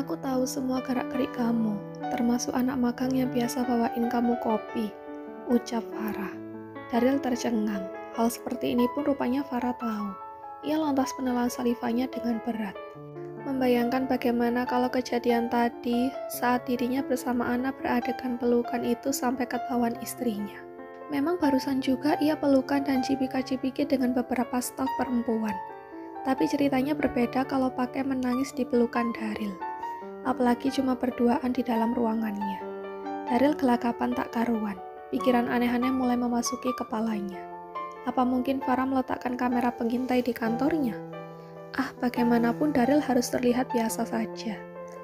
Aku tahu semua gerak-gerik kamu, termasuk anak magang yang biasa bawain kamu kopi, ucap Farah. Daryl tercengang. Hal seperti ini pun rupanya Farah tahu. Ia lantas menelan salivanya dengan berat. Membayangkan bagaimana kalau kejadian tadi saat dirinya bersama Anna beradegan pelukan itu sampai ketahuan istrinya. Memang barusan juga ia pelukan dan cipika-cipiki dengan beberapa staf perempuan. Tapi ceritanya berbeda kalau pakai menangis di pelukan Daryl. Apalagi cuma berduaan di dalam ruangannya. Daryl gelagapan tak karuan. Pikiran aneh-aneh mulai memasuki kepalanya. Apa mungkin Farah meletakkan kamera pengintai di kantornya? Bagaimanapun Daryl harus terlihat biasa saja.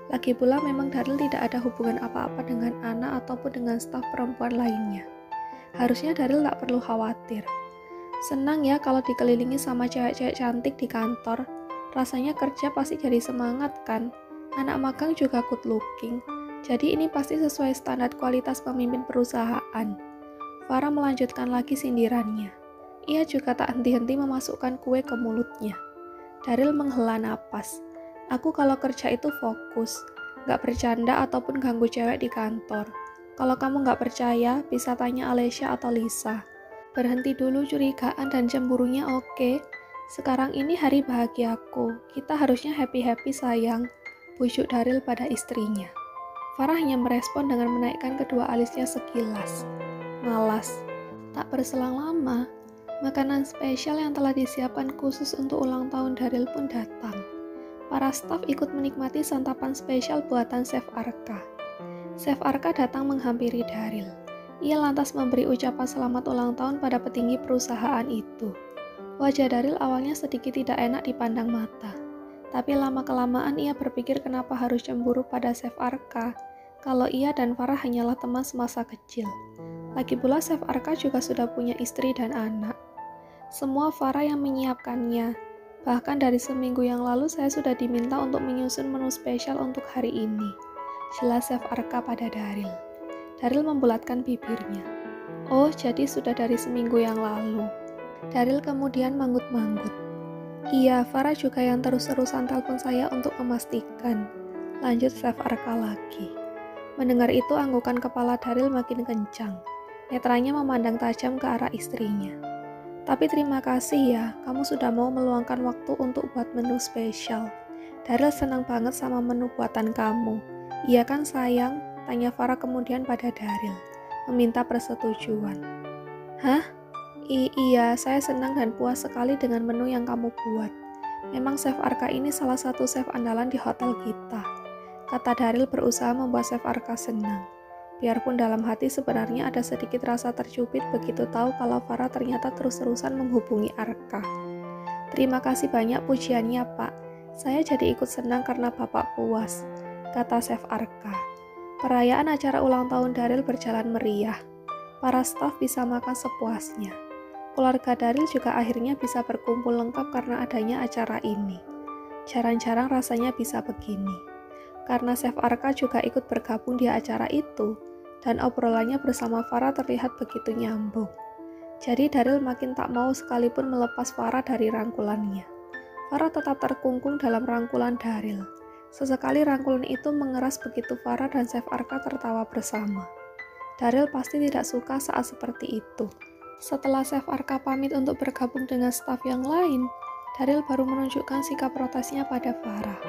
Lagi pula memang Daryl tidak ada hubungan apa-apa dengan Anna ataupun dengan staf perempuan lainnya. Harusnya Daryl tak perlu khawatir. Senang ya kalau dikelilingi sama cewek-cewek cantik di kantor. Rasanya kerja pasti jadi semangat kan? Anak magang juga good looking, jadi ini pasti sesuai standar kualitas pemimpin perusahaan. Farah melanjutkan lagi sindirannya. Ia juga tak henti-henti memasukkan kue ke mulutnya. Daryl menghela napas. Aku kalau kerja itu fokus, gak bercanda ataupun ganggu cewek di kantor. Kalau kamu gak percaya, bisa tanya Alessia atau Lisa. Berhenti dulu curigaan dan cemburunya oke. Sekarang ini hari bahagiaku, kita harusnya happy-happy sayang. Bujuk Daryl pada istrinya. Farah hanya merespon dengan menaikkan kedua alisnya sekilas. Malas. Tak berselang lama, makanan spesial yang telah disiapkan khusus untuk ulang tahun Daryl pun datang. Para staf ikut menikmati santapan spesial buatan Chef Arka. Chef Arka datang menghampiri Daryl. Ia lantas memberi ucapan selamat ulang tahun pada petinggi perusahaan itu. Wajah Daryl awalnya sedikit tidak enak dipandang mata. Tapi lama-kelamaan ia berpikir kenapa harus cemburu pada Chef Arka, kalau ia dan Farah hanyalah teman semasa kecil. Lagi pula Chef Arka juga sudah punya istri dan anak. Semua Farah yang menyiapkannya. Bahkan dari seminggu yang lalu saya sudah diminta untuk menyusun menu spesial untuk hari ini. Jelas Chef Arka pada Daryl. Daryl membulatkan bibirnya. Oh, jadi sudah dari seminggu yang lalu. Daryl kemudian manggut-manggut. Iya, Farah juga yang terus-terusan telepon saya untuk memastikan. Lanjut Chef Arka lagi. Mendengar itu anggukan kepala Daryl makin kencang. Netranya memandang tajam ke arah istrinya. Tapi terima kasih ya, kamu sudah mau meluangkan waktu untuk buat menu spesial. Daryl senang banget sama menu buatan kamu. Iya kan sayang? Tanya Farah kemudian pada Daryl, meminta persetujuan. Hah? Iya, saya senang dan puas sekali dengan menu yang kamu buat. Memang Chef Arka ini salah satu chef andalan di hotel kita. Kata Daryl berusaha membuat Chef Arka senang. Biarpun dalam hati sebenarnya ada sedikit rasa tercubit begitu tahu kalau Farah ternyata terus-terusan menghubungi Arka. Terima kasih banyak pujiannya, Pak. Saya jadi ikut senang karena Bapak puas, kata Chef Arka. Perayaan acara ulang tahun Daryl berjalan meriah. Para staf bisa makan sepuasnya. Keluarga Daryl juga akhirnya bisa berkumpul lengkap karena adanya acara ini. Jarang-jarang rasanya bisa begini. Karena Chef Arka juga ikut bergabung di acara itu, dan obrolannya bersama Farah terlihat begitu nyambung. Jadi Daryl makin tak mau sekalipun melepas Farah dari rangkulannya. Farah tetap terkungkung dalam rangkulan Daryl. Sesekali rangkulan itu mengeras begitu Farah dan Chef Arka tertawa bersama. Daryl pasti tidak suka saat seperti itu. Setelah Chef Arka pamit untuk bergabung dengan staf yang lain, Daryl baru menunjukkan sikap protesnya pada Farah.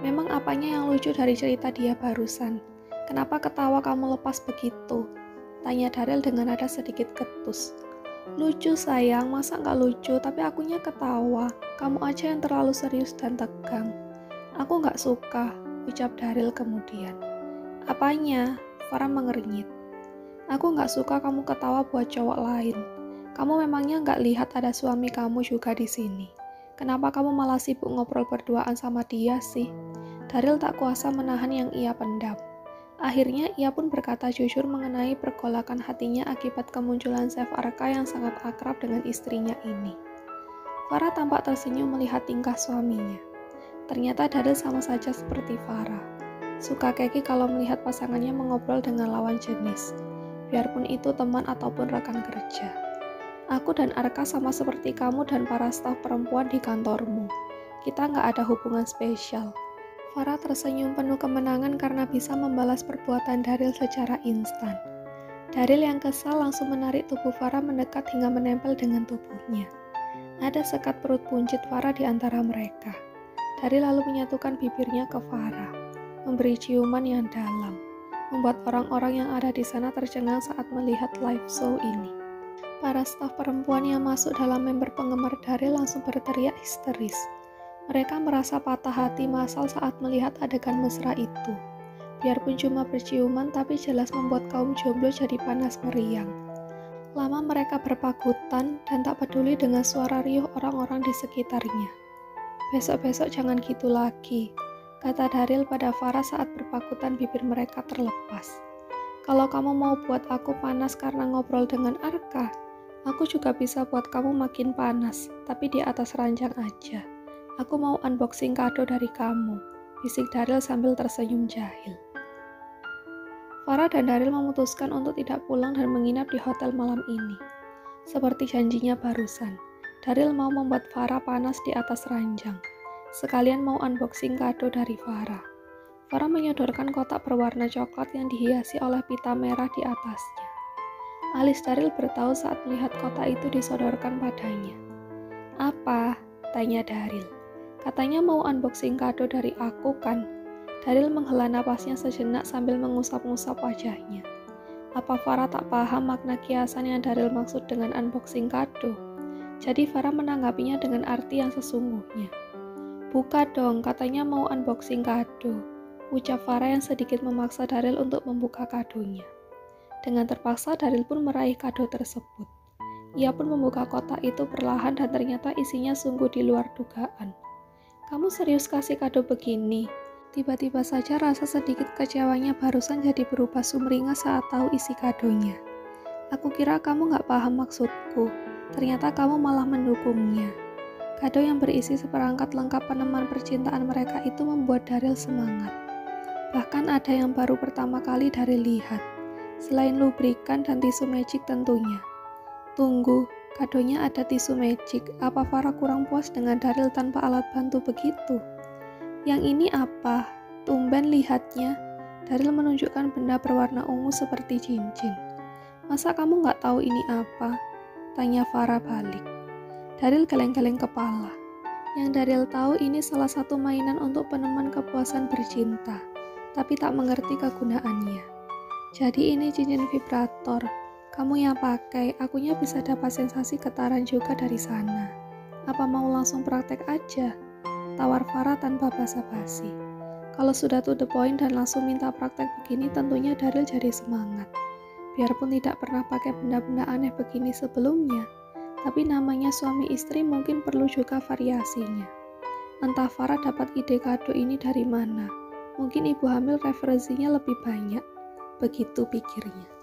Memang apanya yang lucu dari cerita dia barusan? Kenapa ketawa kamu lepas begitu? Tanya Daryl dengan nada sedikit ketus. Lucu sayang, masa nggak lucu, tapi akunya ketawa. Kamu aja yang terlalu serius dan tegang. Aku nggak suka, ucap Daryl kemudian. Apanya? Farah mengernyit. Aku nggak suka kamu ketawa buat cowok lain. Kamu memangnya nggak lihat ada suami kamu juga di sini? Kenapa kamu malah sibuk ngobrol berduaan sama dia sih? Daryl tak kuasa menahan yang ia pendam. Akhirnya ia pun berkata jujur mengenai pergolakan hatinya akibat kemunculan chef Arka yang sangat akrab dengan istrinya ini. Farah tampak tersenyum melihat tingkah suaminya. Ternyata Daryl sama saja seperti Farah. Suka keki kalau melihat pasangannya mengobrol dengan lawan jenis, biarpun itu teman ataupun rekan kerja. Aku dan Arka sama seperti kamu dan para staf perempuan di kantormu. Kita nggak ada hubungan spesial. Farah tersenyum penuh kemenangan karena bisa membalas perbuatan Daryl secara instan. Daryl yang kesal langsung menarik tubuh Farah mendekat hingga menempel dengan tubuhnya. Ada sekat perut buncit Farah di antara mereka. Daryl lalu menyatukan bibirnya ke Farah, memberi ciuman yang dalam, membuat orang-orang yang ada di sana tercengang saat melihat live show ini. Para staf perempuan yang masuk dalam member penggemar Daryl langsung berteriak histeris. Mereka merasa patah hati massal saat melihat adegan mesra itu. Biarpun cuma berciuman, tapi jelas membuat kaum jomblo jadi panas meriang. Lama mereka berpakutan dan tak peduli dengan suara riuh orang-orang di sekitarnya. Besok-besok jangan gitu lagi, kata Daryl pada Farah saat berpakutan bibir mereka terlepas. Kalau kamu mau buat aku panas karena ngobrol dengan Arka, aku juga bisa buat kamu makin panas, tapi di atas ranjang aja. Aku mau unboxing kado dari kamu, bisik Daryl sambil tersenyum jahil. Farah dan Daryl memutuskan untuk tidak pulang dan menginap di hotel malam ini. Seperti janjinya barusan, Daryl mau membuat Farah panas di atas ranjang. Sekalian mau unboxing kado dari Farah. Farah menyodorkan kotak berwarna coklat yang dihiasi oleh pita merah di atasnya. Alis Daryl bertaut saat melihat kotak itu disodorkan padanya. Apa? Tanya Daryl. Katanya mau unboxing kado dari aku kan? Daryl menghela napasnya sejenak sambil mengusap-ngusap wajahnya. Apa Farah tak paham makna kiasan yang Daryl maksud dengan unboxing kado? Jadi Farah menanggapinya dengan arti yang sesungguhnya. Buka dong, katanya mau unboxing kado, ucap Farah yang sedikit memaksa Daryl untuk membuka kadonya. Dengan terpaksa Daryl pun meraih kado tersebut. Ia pun membuka kotak itu perlahan dan ternyata isinya sungguh di luar dugaan. Kamu serius kasih kado begini? Tiba-tiba saja rasa sedikit kecewanya barusan jadi berubah sumringah saat tahu isi kadonya. Aku kira kamu gak paham maksudku, ternyata kamu malah mendukungnya. Kado yang berisi seperangkat lengkap peneman percintaan mereka itu membuat Daryl semangat. Bahkan ada yang baru pertama kali Daryl lihat, selain lubrikan dan tisu magic tentunya. Tunggu, kadonya ada tisu magic. Apa Farah kurang puas dengan Daryl tanpa alat bantu begitu? Yang ini apa? Tumben lihatnya. Daryl menunjukkan benda berwarna ungu seperti cincin. Masa kamu nggak tahu ini apa? Tanya Farah balik. Daryl geleng-geleng kepala. Yang Daryl tahu ini salah satu mainan untuk peneman kepuasan bercinta, tapi tak mengerti kegunaannya. Jadi ini cincin vibrator. Kamu yang pakai, akunya bisa dapat sensasi getaran juga dari sana. Apa mau langsung praktek aja? Tawar Farah tanpa basa-basi. Kalau sudah to the point dan langsung minta praktek begini, tentunya Daryl jadi semangat. Biarpun tidak pernah pakai benda-benda aneh begini sebelumnya, tapi namanya suami istri mungkin perlu juga variasinya. Entah Farah dapat ide kado ini dari mana. Mungkin ibu hamil referensinya lebih banyak. Begitu pikirnya.